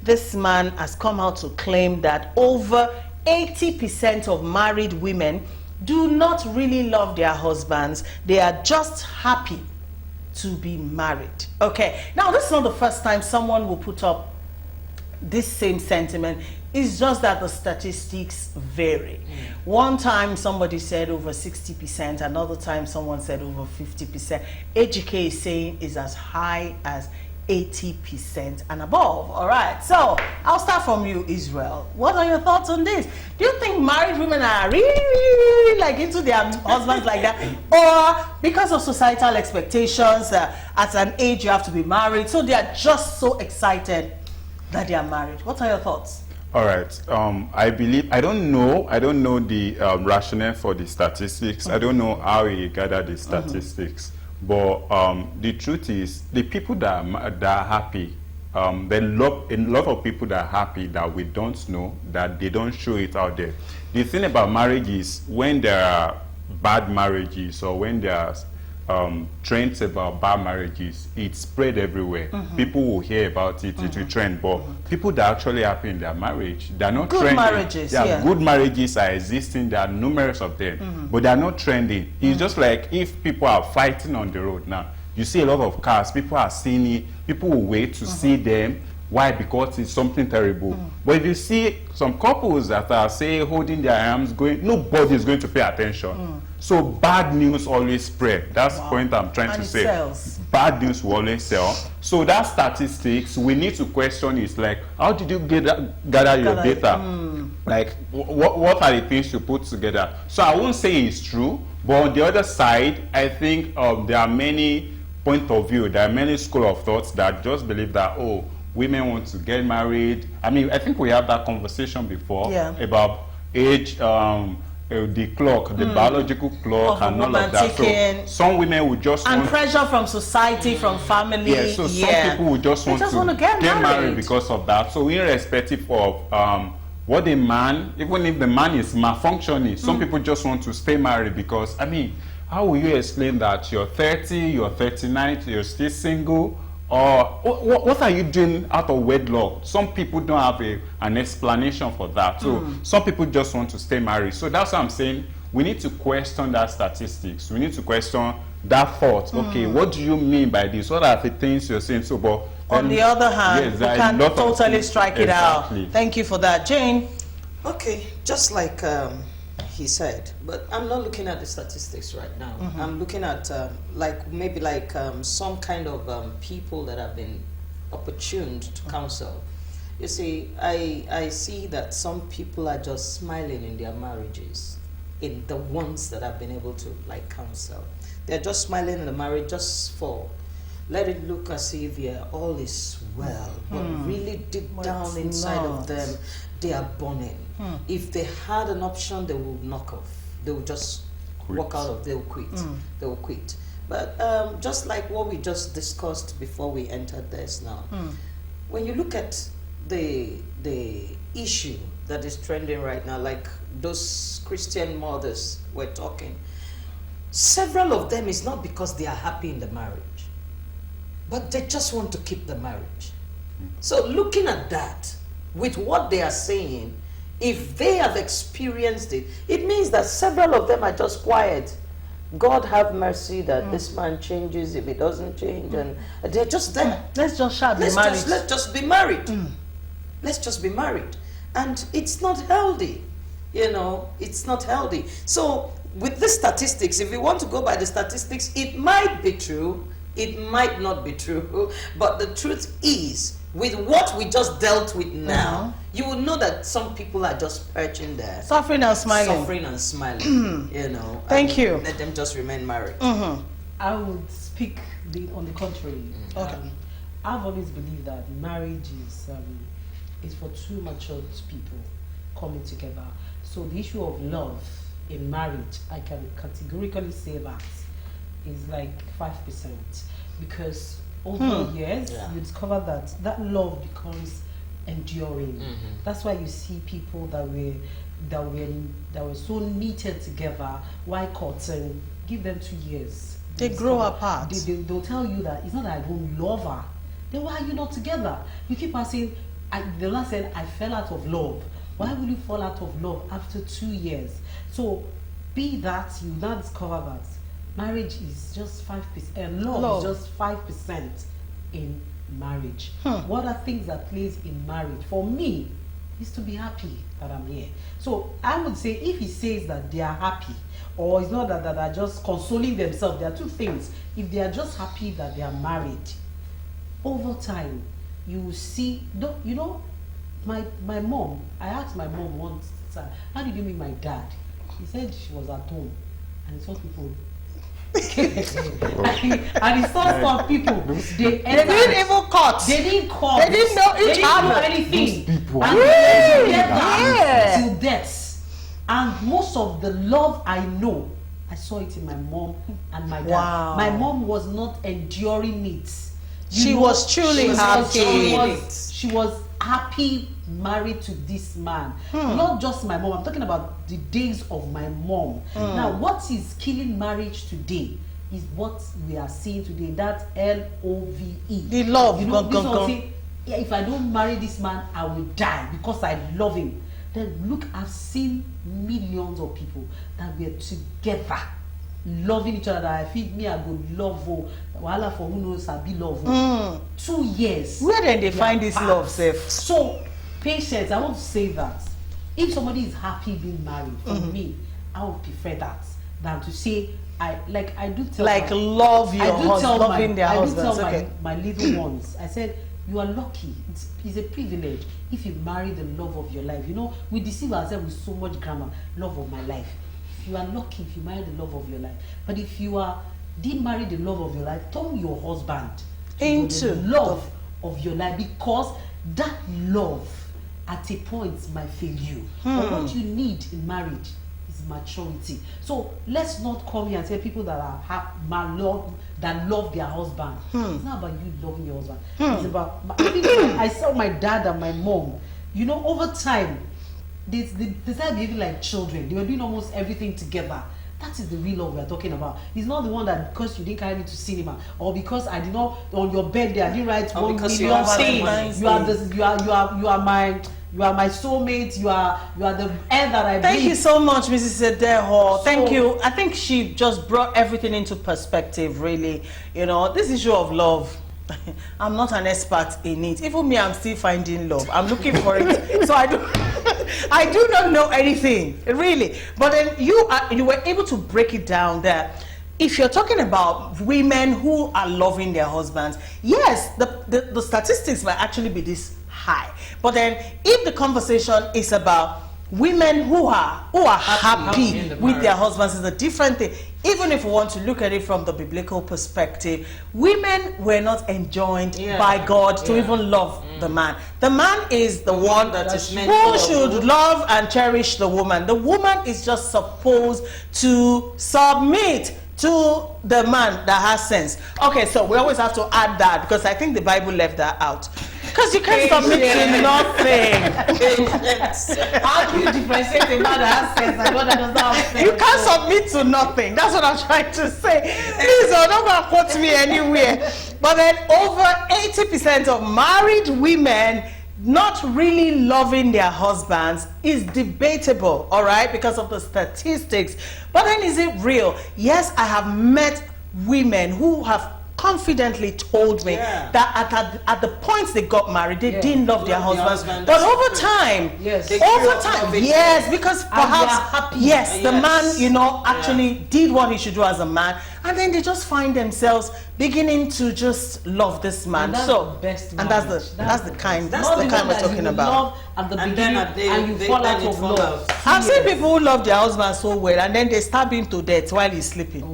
this man has come out to claim that over 80% of married women do not really love their husbands. They are just happy to be married. Okay, now this is not the first time someone will put up this same sentiment. It's just that the statistics vary. One time somebody said over 60%, another time someone said over 50%. AGK is saying is as high as 80% and above. All right, so I'll start from you, Israel. What are your thoughts on this? Do you think married women are really like into their husbands like that, or because of societal expectations, at an age you have to be married, so they are just so excited that they are married? What are your thoughts? All right. I don't know the rationale for the statistics. I don't know how he gathered the statistics. But the truth is, the people that are happy, a lot of people that are happy that we don't know, that they don't show it out there. The thing about marriage is, when there are bad marriages or when there are trends about bad marriages, it's spread everywhere. People will hear about it, it will trend. But people that are actually happy in their marriage, they're not good trending. Marriages, yeah. Good marriages are existing, there are numerous of them, but they're not trending. It's just like if people are fighting on the road now, you see a lot of cars, people are seeing it, people will wait to see them. Why? Because it's something terrible. But if you see some couples that are, say, holding their arms, going, nobody is going to pay attention. So bad news always spread. That's the point I'm trying to say. Sells. Bad news will always sell. So that statistics, we need to question is like, how did you gather your data? Like, what are the things you put together? So I won't say it's true, but on the other side, I think there are many points of view, there are many school of thoughts that just believe that, oh, women want to get married. I mean, I think we had that conversation before about age, the clock, the biological clock, and all of that. So some women would just want pressure from society, from family. Yeah, so some people would just want to get married because of that. So irrespective of what a man, even if the man is malfunctioning, some people just want to stay married because, I mean, how will you explain that you're 30, you're 39, you're still single? Or what are you doing out of wedlock? Some people don't have an explanation for that. So some people just want to stay married. So that's what I'm saying. We need to question that statistics. We need to question that thought. Okay, what do you mean by this? What are the things you're saying? So, but on the other hand, we can totally strike it out. Thank you for that, Jane. Okay, just like he said, but I'm not looking at the statistics right now. I'm looking at maybe some kind of people that have been opportuned to counsel. You see, I see that some people are just smiling in their marriages, in the ones that I've been able to counsel. They're just smiling in the marriage just for let it look as if all is well, but really deep down inside of them, they are burning. If they had an option, they will knock off. They will just walk out of. They will quit. They will quit. But just like what we just discussed before we entered this now, when you look at the issue that is trending right now, like those Christian mothers we're talking, several of them is not because they are happy in the marriage, but they just want to keep the marriage. So looking at that, with what they are saying, if they have experienced it, it means that several of them are just quiet. God have mercy that this man changes if he doesn't change, and they're just there. Let's just be married. Let's just be married. Let's just be married. And it's not healthy. You know, it's not healthy. So with the statistics, if you want to go by the statistics, it might be true, it might not be true, but the truth is, with what we just dealt with now, you will know that some people are just perching there, suffering and smiling. You know. Thank you. Let them just remain married. I would speak on the contrary. I've always believed that marriage is for two mature people coming together. So the issue of love in marriage, I can categorically say that is like 5%, because over years you discover that love becomes enduring. That's why you see people that were so knitted together, while courting, give them 2 years, they grow apart. They'll tell you that it's not that I don't love her, then why are you not together? You keep asking, the last said, I fell out of love. Why will you fall out of love after 2 years? So, be that you now discover that marriage is just 5%, love is just 5% in marriage. What are things that plays in marriage? For me, is to be happy that I'm here. So I would say if he says that they are happy, or it's not that they're just consoling themselves, there are two things. If they are just happy that they are married, over time, you will see, you know, my mom, I asked my mom once, how did you meet my dad? He said she was at home and he saw people. and he saw some people. They didn't even cut. They didn't cut. They didn't know each other. Anything. People. And Yeah. till death. And most of the love I know, I saw it in my mom and my dad. Wow. My mom was not enduring it. She was truly happy. She was happy married to this man. Not just my mom, I'm talking about the days of my mom. Now, what is killing marriage today is what we are seeing today, that L-O-V-E. The love. You know, say, yeah, if I don't marry this man, I will die because I love him. Then look, I've seen millions of people that were together, loving each other. That I feel me, I go love Wahala for who knows, I be love 2 years. Where then they find this love, Seth? So, patience, I want to say that if somebody is happy being married, for me, I would prefer that than to say, I do tell love your husband, loving their husbands. I do tell my little ones, I said, you are lucky. It's a privilege if you marry the love of your life. You know, we deceive ourselves with so much grammar, love of my life. You are lucky if you marry the love of your life. But if you didn't marry the love of your life, turn your husband into the love of your life, because that love at a point might fail you. But what you need in marriage is maturity. So let's not come here and say people that love their husband. It's not about you loving your husband. It's about I saw my dad and my mom. You know, over time, they started behaving like children. They were doing almost everything together. That is the real love we are talking about. It's not the one that because you didn't carry me to cinema, or because I did not on your birthday I didn't write 1 million things. You are my soulmate. You are the air that I breathe. Thank you so much, Mrs. Adeho. Thank you. I think she just brought everything into perspective, really. You know, this issue of love, I'm not an expert in it. Even me, I'm still finding love. I'm looking for it. So I do not know anything, really. But then you were able to break it down there. If you're talking about women who are loving their husbands, yes, the statistics might actually be this high. But then if the conversation is about women who are happy with their husbands, is a different thing. Even if we want to look at it from the biblical perspective, women were not enjoined by God to even love the man. The man is the one that is who should love and cherish the woman. The woman is just supposed to submit to the man that has sense. Okay, so we always have to add that, because I think the Bible left that out. Because you can't submit to nothing. How do you differentiate a man that has sense and one that does not have sense? You can't submit to nothing. That's what I'm trying to say. Please, don't go and quote me anywhere. But then over 80% of married women not really loving their husbands is debatable, all right, because of the statistics. But then is it real? Yes, I have met women who have confidently told me that at the points they got married, they didn't love their husbands. But over time, because perhaps, the man, you know, actually did what he should do as a man, and then they just find themselves beginning to just love this man. And that's so the best that's the kind we're talking about. And you fall out of love. I've seen people who love their husband so well, and then they stab him to death while he's sleeping.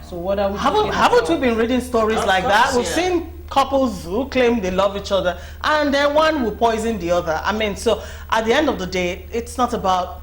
So what are we haven't we been reading stories like that? We've seen couples who claim they love each other, and then one will poison the other. I mean, so at the end of the day, it's not about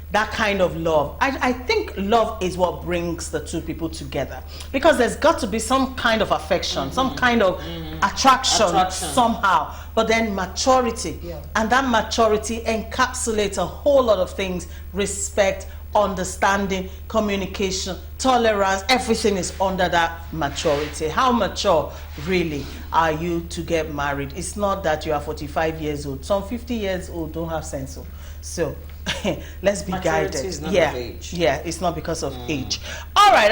that kind of love. I think love is what brings the two people together, because there's got to be some kind of affection, some kind of attraction somehow, but then maturity, and that maturity encapsulates a whole lot of things: respect, understanding, communication, tolerance, everything is under that maturity. How mature really are you to get married? It's not that you are 45 years old. Some 50 years old don't have sense. So let's be Maturity guided. is not of age. Yeah, it's not because of age. All right.